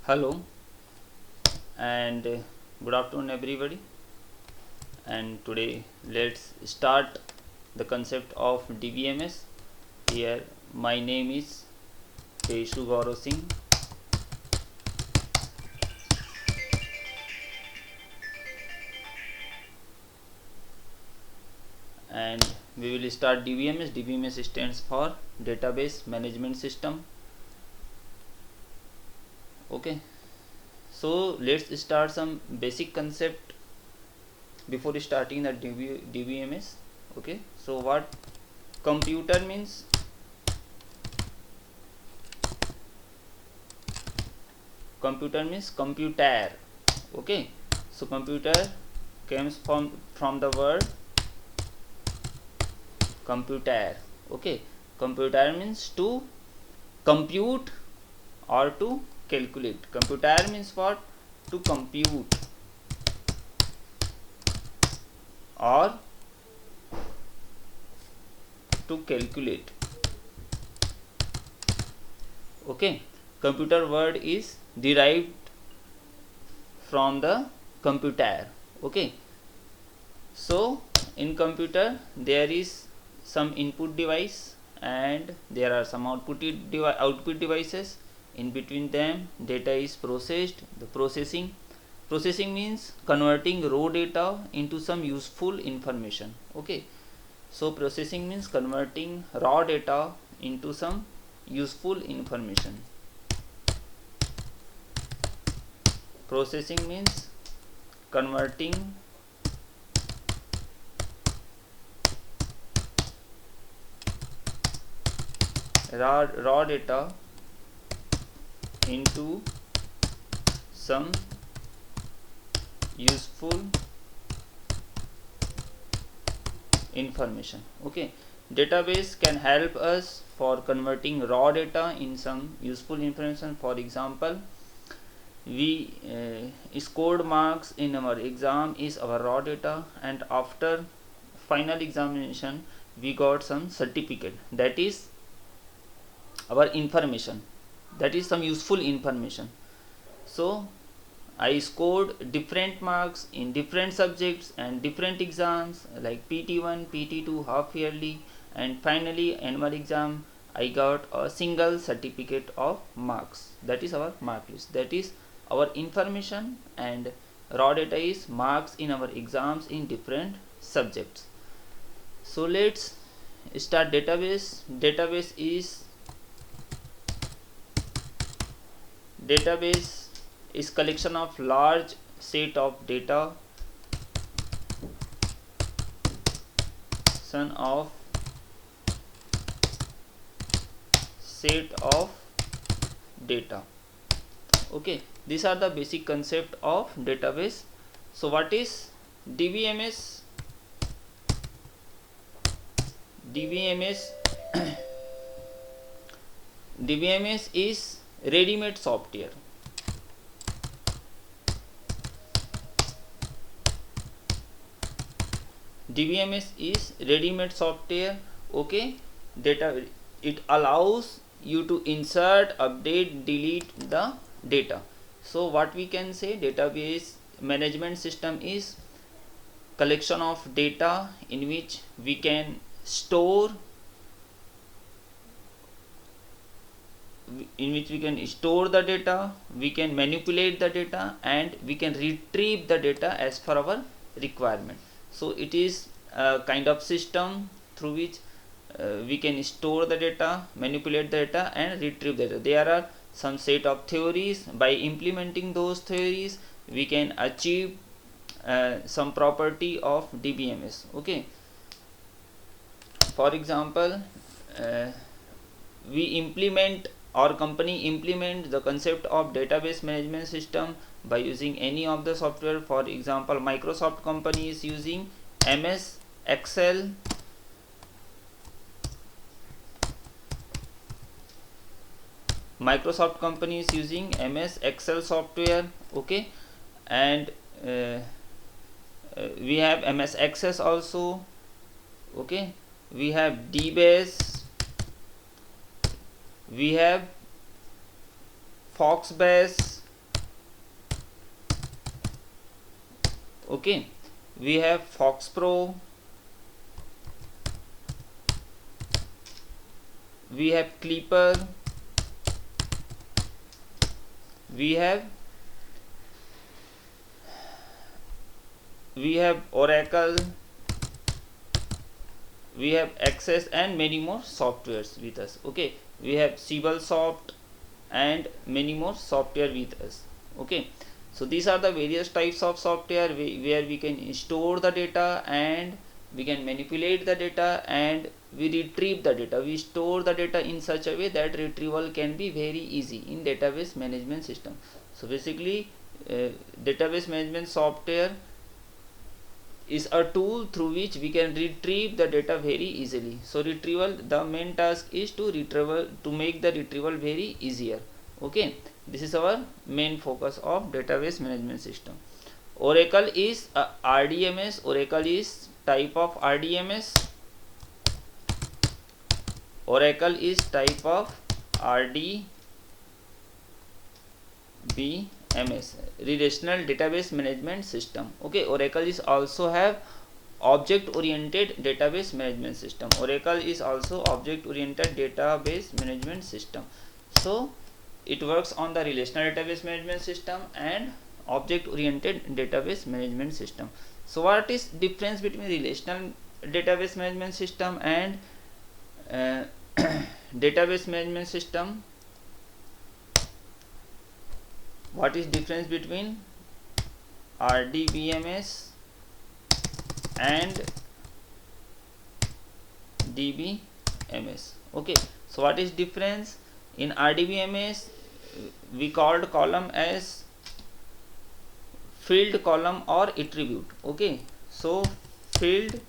Hello and good afternoon everybody, and today let's start the concept of DBMS. Here my name is Teshu Gaurav Singh, and we will start DBMS. DBMS stands for Database Management System. Okay, so let's start some basic concept before starting the DBMS. Okay, so what computer means? Computer means computer. Okay, so computer comes from the word computer. Okay, computer means to compute or to calculate. Computer means what? To compute or to calculate. Okay, computer word is derived from the computer. Okay, so in computer there is some input device and there are some output devices. In between them data is processed. The processing means converting raw data into some useful information. Okay, so processing means converting raw data into some useful information. Processing means converting raw data into some useful information. Okay, database can help us for converting raw data in some useful information. For example, we scored marks in our exam is our raw data, and after final examination we got some certificate, that is our information, that is some useful information. So I scored different marks in different subjects and different exams like PT1, PT2, half yearly, and finally annual exam. I got a single certificate of marks, that is our mark list, that is our information, and raw data is marks in our exams in different subjects. So let's start database. Database is collection of large set of data, Okay, these are the basic concept of database. So what is DBMS? DBMS is ready-made software. DBMS is ready-made software. Okay, it allows you to insert, update, delete the data. So what we can say, database management system is collection of data in which we can store the data, we can manipulate the data, and we can retrieve the data as per our requirement. So it is a kind of system through which we can store the data, manipulate the data, and retrieve the data. There are some set of theories. By implementing those theories we can achieve some property of DBMS. Okay, for example, our company implement the concept of database management system by using any of the software. For example, Microsoft company is using MS Excel, software. Okay, and we have MS Access also. Okay, we have DBase, we have Foxbase, Okay, we have FoxPro, we have Clipper, we have Oracle, we have Access, and many more softwares with us. Okay, we have CibleSoft and many more software with us. Okay, so these are the various types of software where we can store the data and we can manipulate the data and we retrieve the data. We store the data in such a way that retrieval can be very easy in database management system. So basically database management software is a tool through which we can retrieve the data very easily. So retrieval, the main task is to make the retrieval very easier. Okay, this is our main focus of database management system. Oracle is a RDMS. Oracle is type of RDMS. Oracle is type of RDBMS, relational database management system. Okay, Oracle is also have object oriented database management system. Oracle is also object oriented database management system. So it works on the relational database management system and object oriented database management system. So what is difference between relational database management system and database management system? What is difference between RDBMS and DBMS? Okay, so what is difference? In RDBMS we called column as field column or attribute. Okay, so field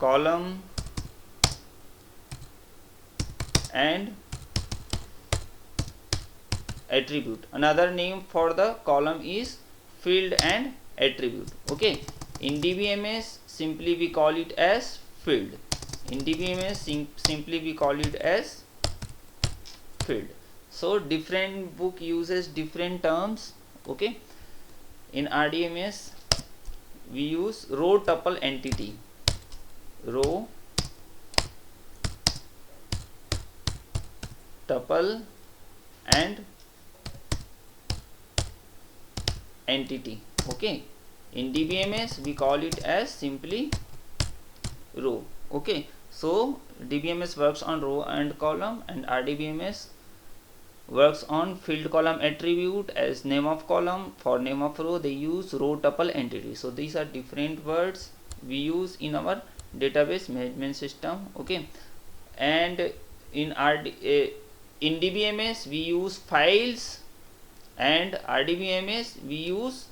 column and attribute. Another name for the column is field and attribute. Okay, in DBMS simply we call it as field. In DBMS simply we call it as field. So different book uses different terms. Okay, in RDBMS we use row tuple entity. Row tuple and entity. Okay, in DBMS we call it as simply row. Okay, so DBMS works on row and column and RDBMS works on field column attribute as name of column. For name of row they use row tuple entity. So these are different words we use in our database management system. Okay, and in DBMS we use files and RDBMS we use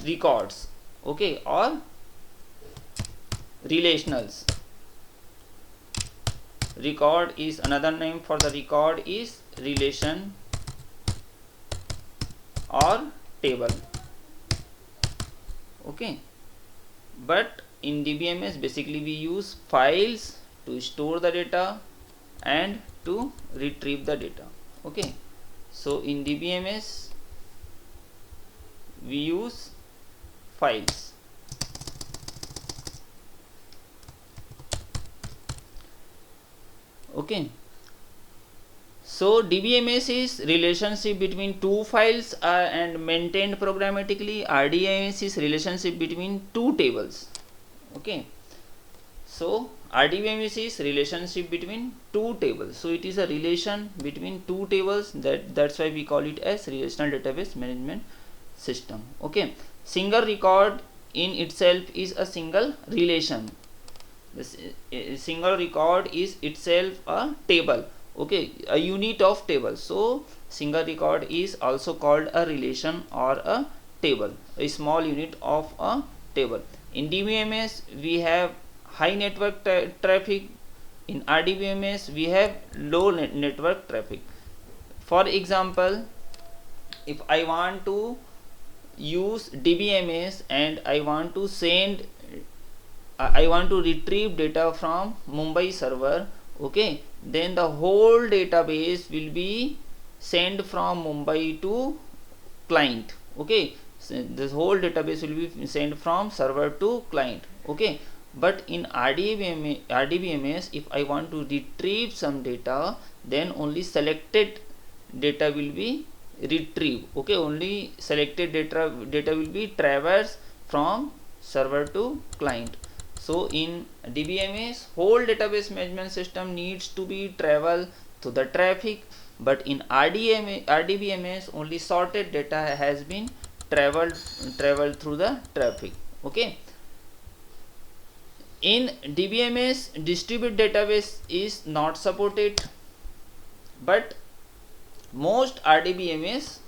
records. Okay, or relationals. Record is another name for the record is relation or table. Okay, but in DBMS basically we use files to store the data and to retrieve the data. Okay, so in DBMS we use files. Okay, so DBMS is relationship between two files and maintained programmatically. RDBMS is relationship between two tables. Okay, so RDBMS is relationship between two tables. So it is a relation between two tables. That's why we call it as relational database management system. Okay, single record in itself is a single relation. This single record is itself a table. Okay, a unit of table. So single record is also called a relation or a table, a small unit of a table. In DBMS we have high network traffic. In RDBMS we have low network traffic. For example, if I want to use DBMS and I want to retrieve data from Mumbai server, okay, then the whole database will be sent from Mumbai to client. Okay, so this whole database will be sent from server to client. Okay, but in RDBMS, if I want to retrieve some data, then only selected data will be retrieved. Okay, only selected data will be traversed from server to client. So in DBMS, whole database management system needs to be travel to the traffic, but in RDBMS only sorted data has been traveled through the traffic. Okay, in DBMS distributed database is not supported, but most RDBMS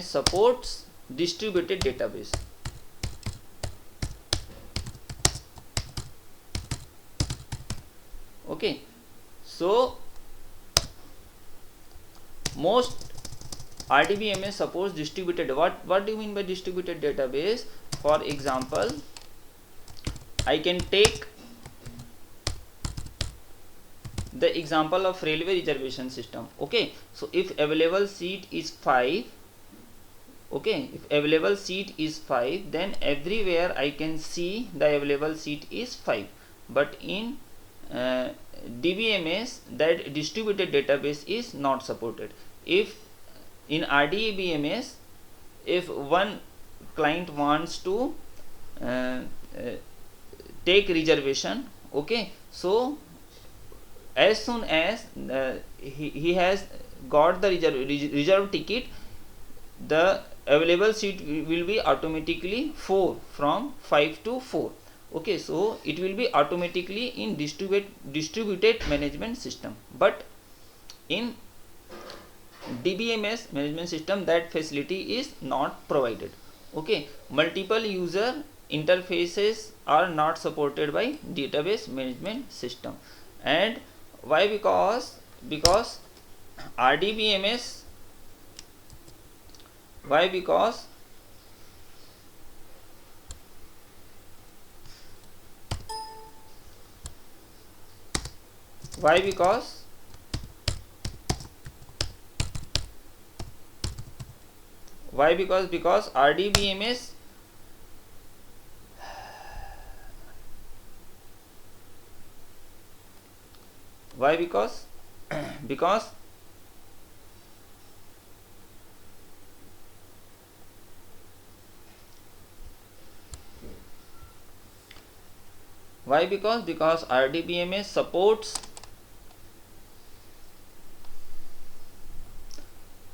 supports distributed database. Okay, so most RDBMS supports distributed. What do you mean by distributed database? For example, I can take the example of railway reservation system. Okay, so if available seat is 5, okay, if available seat is 5, then everywhere I can see the available seat is 5. But in DBMS, that distributed database is not supported. If in RDBMS, if one client wants to take reservation, okay, so as soon as he has got the reserve ticket, the available seat will be automatically 4 from 5 to 4. Okay, so it will be automatically in distributed management system. But in DBMS management system, that facility is not provided. Okay, multiple user interfaces are not supported by database management system. And why? Because RDBMS, why? Because RDBMS why? Because why? Because RDBMS supports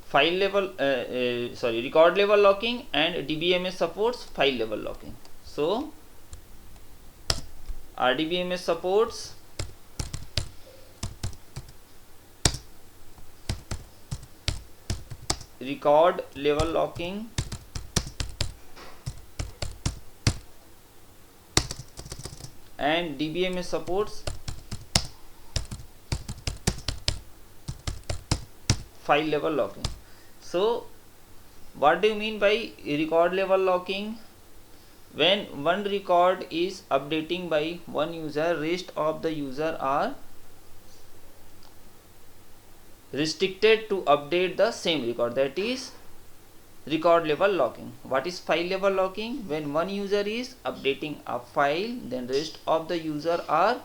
file level record level locking, and DBMS supports file level locking. So RDBMS supports record level locking and DBMS supports file level locking. So what do you mean by record level locking? When one record is updating by one user, rest of the user are restricted to update the same record. That is record level locking. What is file level locking? When one user is updating a file, then rest of the user are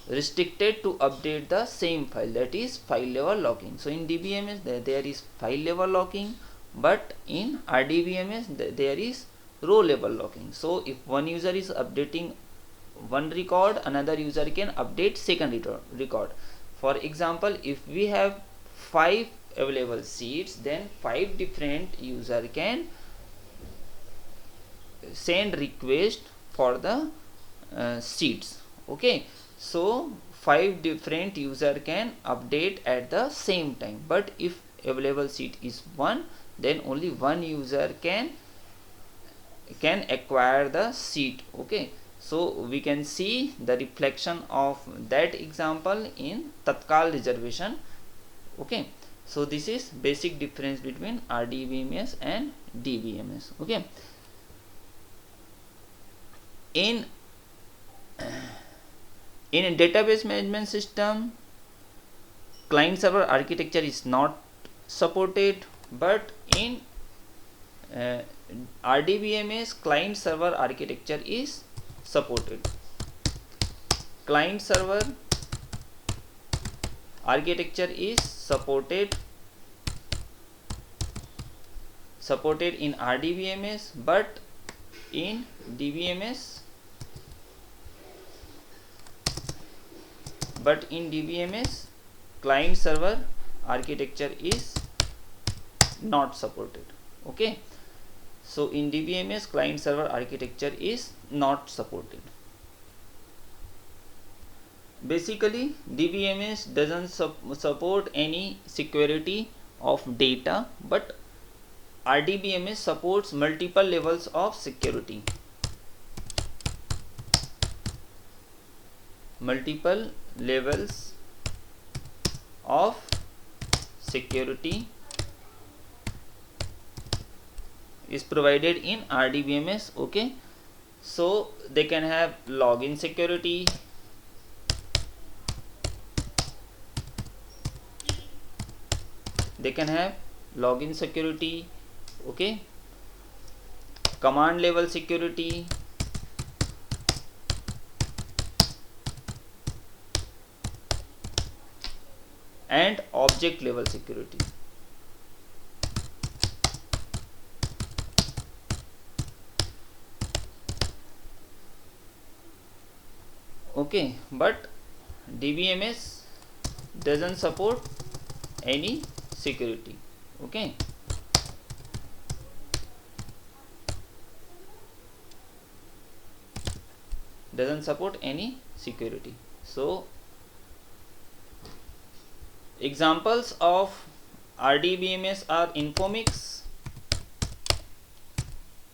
restricted to update the same file. That is file level locking. So in DBMS there is file level locking, but in RDBMS there is row level locking. So if one user is updating one record, another user can update second record. For example, if we have 5 available seats, then 5 different user can send request for the seats. Okay, so 5 different user can update at the same time. But if available seat is 1, then only one user can acquire the seat. Okay, so we can see the reflection of that example in Tatkal reservation. Okay, so this is basic difference between RDBMS and DBMS. Okay, in In a database management system, client server architecture is not supported, but in RDBMS, client server architecture is supported. Client server architecture is supported in RDBMS, but in DBMS client server architecture is not supported. Okay, so in DBMS client server architecture is not supported. Basically, DBMS doesn't support any security of data, but RDBMS supports multiple levels of security. Multiple levels of security is provided in RDBMS. Okay, so they can have login security, okay, command level security, and object level security. Okay, but DBMS doesn't support any security. Okay, doesn't support any security. So examples of RDBMS are Infomix.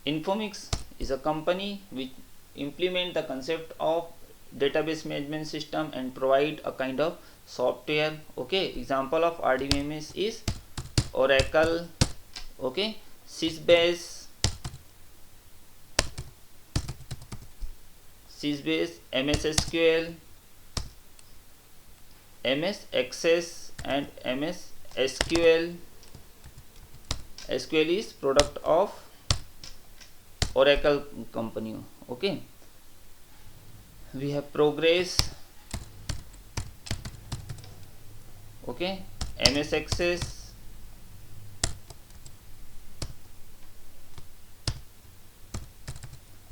Infomix is a company which implement the concept of database management system and provide a kind of software. Okay, example of RDBMS is Oracle, okay, Sysbase, MS SQL, MS Access, and MS SQL. SQL is product of Oracle company. Okay, we have Progress, okay, MS Access,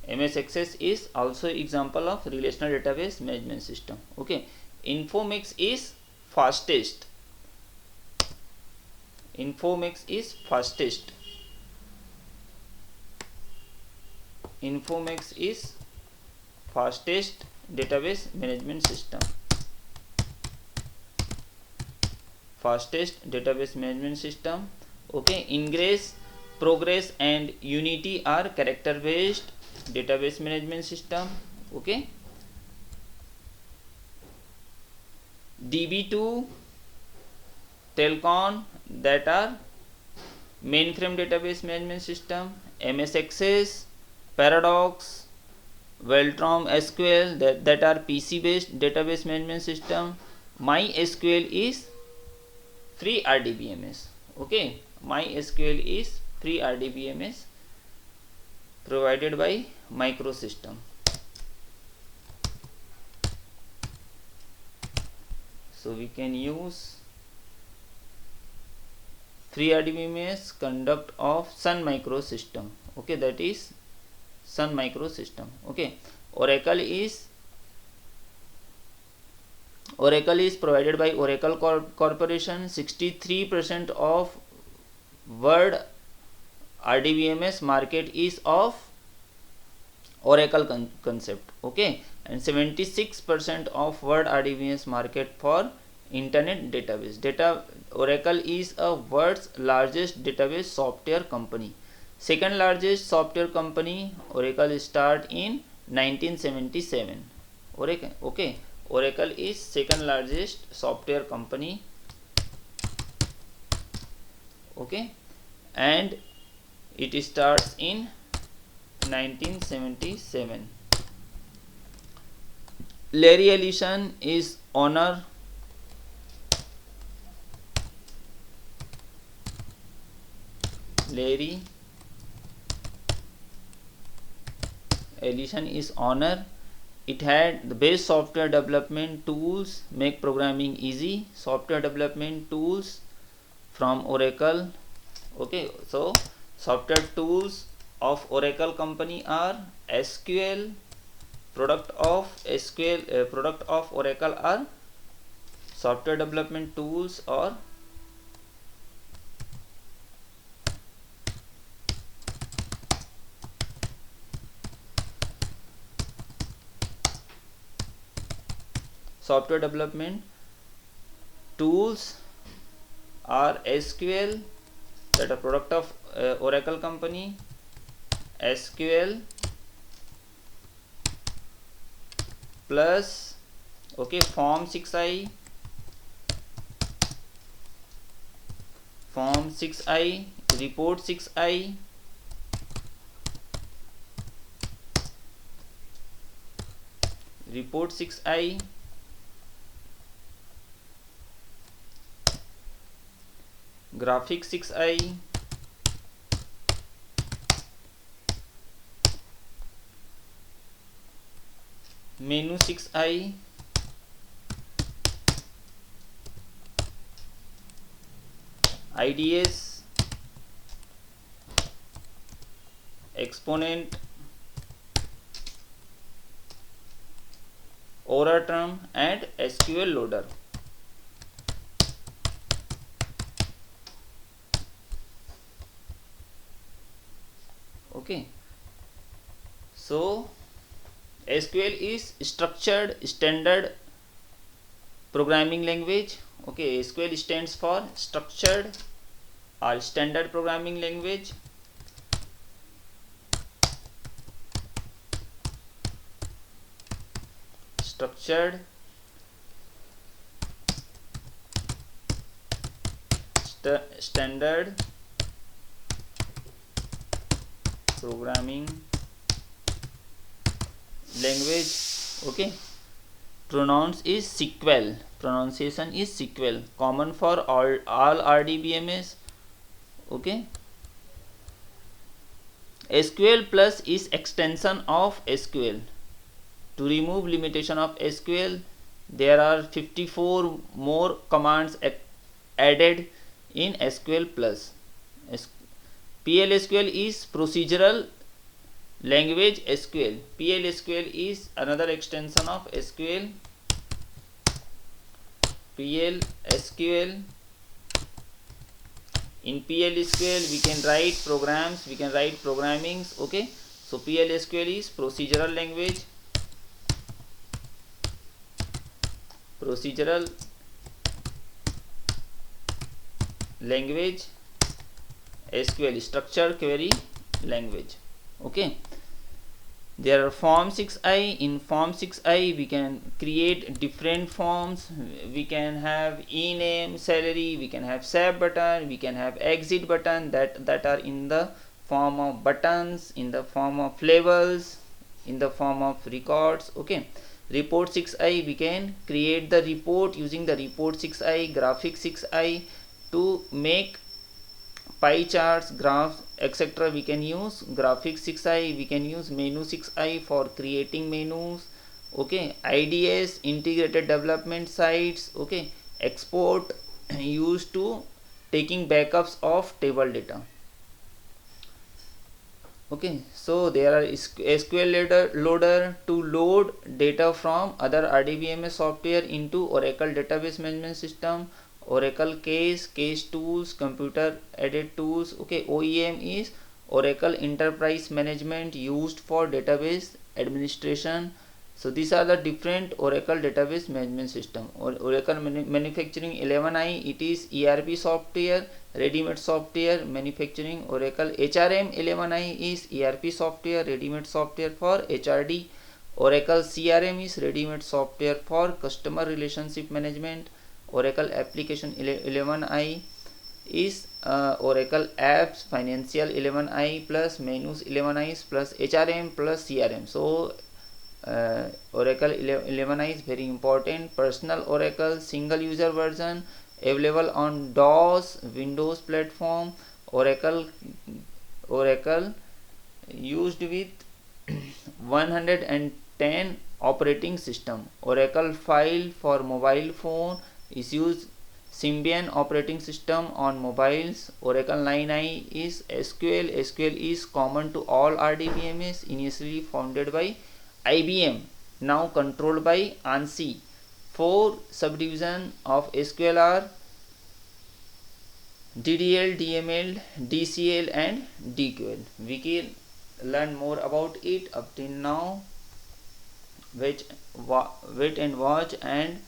MS Access is also example of relational database management system. Okay, Infomix is fastest. Infomix is fastest. Infomix is fastest database management system. Fastest database management system. Okay, Ingress, Progress, and Unity are character based database management system. Okay, DB2, Telcon, that are mainframe database management system. MS Access, Paradox, Veltron SQL, that are PC based database management system. MySQL is free RDBMS. Okay, MySQL is free RDBMS provided by Microsystem. So we can use free RDBMS conduct of Sun Microsystem. Okay, that is Sun Microsystem. Okay, Oracle is provided by Oracle Corporation. 63% of world RDBMS market is of Oracle concept. Okay, and 76% of world RDBMS market for internet database. Oracle is a world's largest database software company. Second largest software company. Oracle start in 1977. Okay, Oracle is second largest software company. Okay, and it starts in 1977. Larry Ellison is owner. Larry Ellison is owner. It had the best software development tools, make programming easy. Software development tools from Oracle. Okay, so software tools of Oracle company are SQL. Product of Oracle are software development tools or software development tools are SQL, that are product of Oracle company. SQL plus okay form 6i, report 6i, report 6i, graphics 6i, menu 6i, IDS, exponent, Oraterm and SQL loader. Okay, so SQL is structured standard programming language. Okay, SQL stands for structured or standard programming language. Structured standard programming language. Okay, pronounce is SQL, pronunciation is SQL, common for all RDBMS. Okay, SQL plus is extension of SQL. To remove limitation of SQL, there are 54 more commands added in SQL plus. PLSQL is procedural language SQL. PLSQL is another extension of SQL. PLSQL. In PLSQL we can write programs, we can write programmings. Okay, so PLSQL is procedural language. Procedural language. SQL structured query language. Okay, there are form 6i. In form 6i we can create different forms. We can have ename, salary, we can have save button, we can have exit button, that are in the form of buttons, in the form of labels, in the form of records. Okay, report 6i, we can create the report using the report 6i, graphic 6i to make pie charts, graphs, etc. We can use graphics 6i, we can use menu 6i for creating menus. Okay, IDS, integrated development sites. Okay, export used to taking backups of table data. Okay, so there are SQL loader to load data from other RDBMS software into Oracle database management system. Oracle case tools, computer aided tools. Okay, OEM is Oracle enterprise management, used for database administration. So these are the different Oracle database management system. Oracle manufacturing 11i, it is ERP software, ready-made software manufacturing. Oracle HRM 11i is ERP software, ready-made software for HRD. Oracle CRM is ready-made software for customer relationship management. Oracle application 11i is Oracle apps, financial 11i plus menus 11i plus HRM plus CRM. So Oracle 11i is very important. Personal Oracle single user version available on DOS Windows platform. Oracle used with 110 operating system. Oracle file for mobile phone is used Symbian operating system on mobiles. Oracle 9i is SQL. SQL is common to all RDBMS, initially founded by IBM, now controlled by ANSI. Four subdivisions of SQL are DDL, DML, DCL and DQL. We can learn more about it. Up till now, wait and watch, and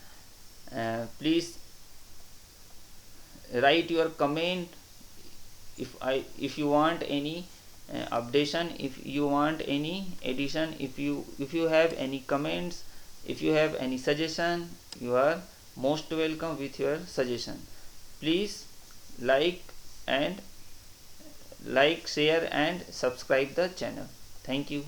please write your comment if you want any updation, if you want any addition, if you have any comments, if you have any suggestion, you are most welcome with your suggestion. Please like and share and subscribe the channel. Thank you.